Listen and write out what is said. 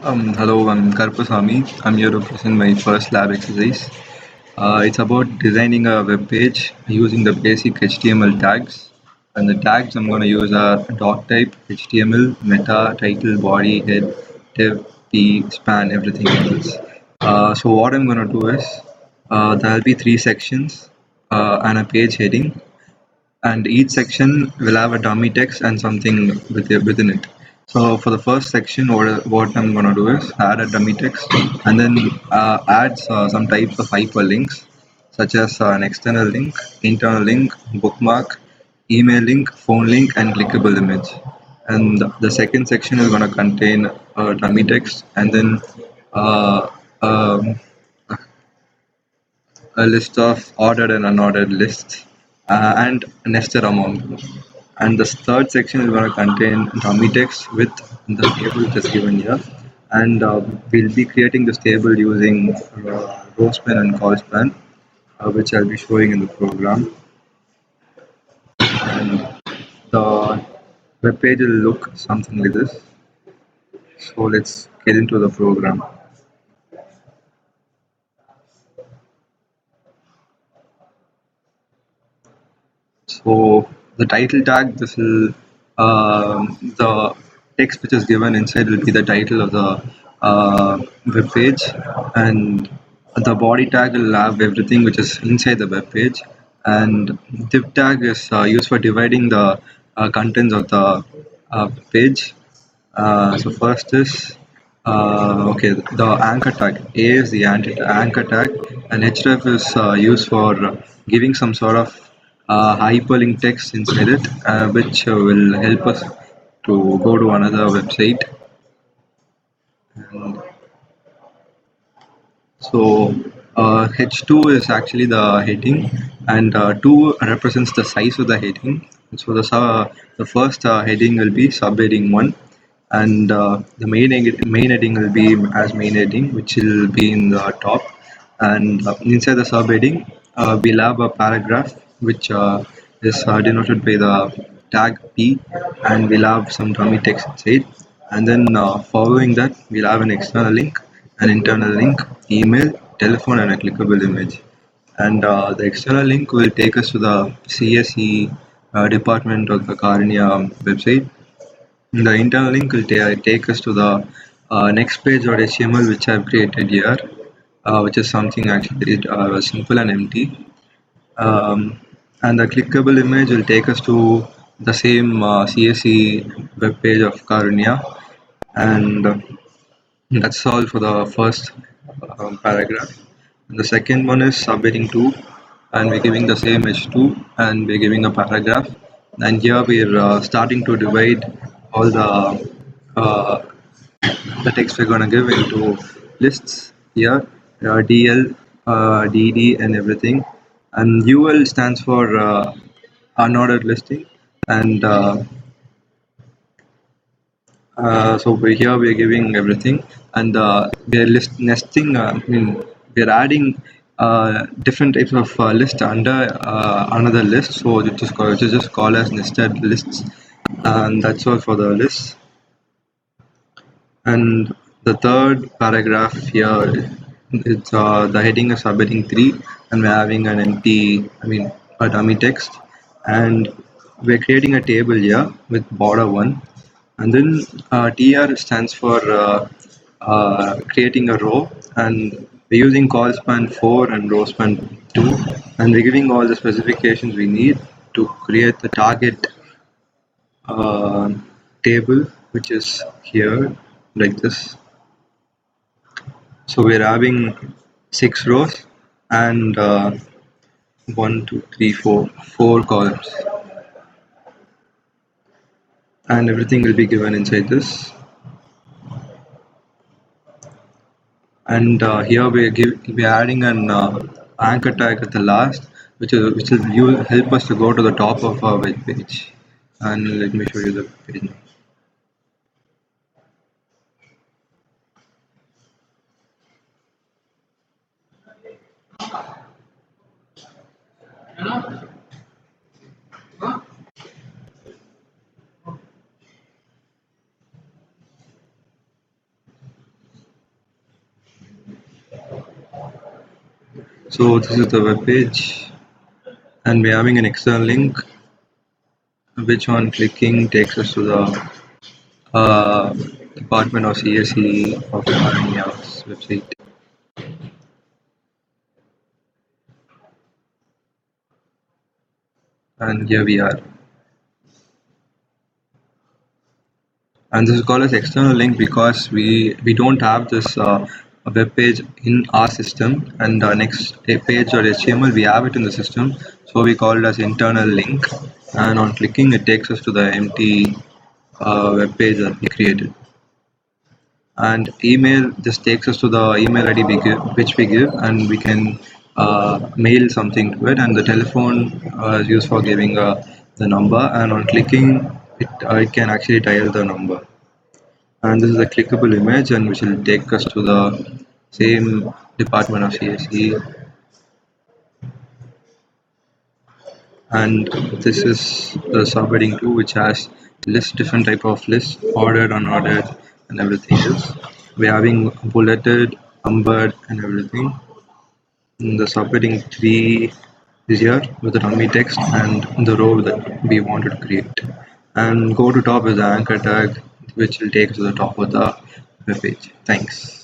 Hello, I'm Karpasamy. I'm here to present my first lab exercise. It's about designing a web page using the basic HTML tags. And the tags I'm going to use are doc type, HTML, meta, title, body, head, div, p, span, everything else. So what I'm going to do is there'll be three sections and a page heading, and each section will have a dummy text and something within it. So for the first section, what I'm going to do is add a dummy text and then add some types of hyperlinks, such as an external link, internal link, bookmark, email link, phone link, and clickable image. And the second section is going to contain a dummy text and then uh, um, a list of ordered and unordered lists and nested among them. And the third section is going to contain dummy text with the table which is given here. And we'll be creating this table using rowspan and callspan, which I'll be showing in the program. And the web page will look something like this. So let's get into the program. So the title tag, this will the text which is given inside will be the title of the web page, and the body tag will have everything which is inside the web page, and div tag is used for dividing the contents of the page. So first is okay, the anchor tag. A is the anchor tag, and href is used for giving some sort of hyperlink text inside it, which will help us to go to another website. And so H2 is actually the heading, and 2 represents the size of the heading. So the first heading will be subheading 1, and the main heading will be as main heading, which will be in the top. And inside the subheading, we'll have a paragraph which is denoted by the tag P, and we'll have some dummy text inside. And then following that, we'll have an external link, an internal link, email, telephone, and a clickable image. And the external link will take us to the CSE department of the Karunya website. The internal link will take us to the next page.html, which I've created here, which is something actually simple and empty. And the clickable image will take us to the same CSE web page of Karunya, and that's all for the first paragraph. And the second one is subheading 2, and we're giving the same H2, and we're giving a paragraph. And here we're starting to divide all uh, the text we're going to give into lists here, DL, DD, and everything. And UL stands for unordered listing, and so here we are giving everything, and we are nesting. We are adding different types of list under another list. So it is just called as nested lists, and that's all for the list. And the third paragraph here, it's the heading is subheading 3, and we're having an empty, a dummy text, and we're creating a table here with border 1, and then TR stands for creating a row, and we're using call span 4 and row span 2, and we're giving all the specifications we need to create the target uh, table, which is here like this. So we're having 6 rows and 1, 2, 3, 4, 4 columns, and everything will be given inside this. And here we're adding an anchor tag at the last, which will help us to go to the top of our web page. And let me show you the page now. So this is the web page, and we're having an external link, which on clicking takes us to the uh, Department of CSE of India's website. And here we are. And this is called as external link because we don't have this web page in our system, and the next page or HTML we have it in the system, so we call it as internal link. And on clicking, it takes us to the empty web page that we created. And email just takes us to the email ID which we give, and we can mail something to it. And the telephone is used for giving the number, and on clicking it can actually dial the number. And this is a clickable image, and which will take us to the same Department of CSE. And this is the subheading 2, which has list different type of lists, ordered, unordered, and everything else. We're having bulleted, numbered, and everything. And the subheading 3 is here with the dummy text and the row that we wanted to create. And go to top is the anchor tag, which will take us to the top of the web page. Thanks.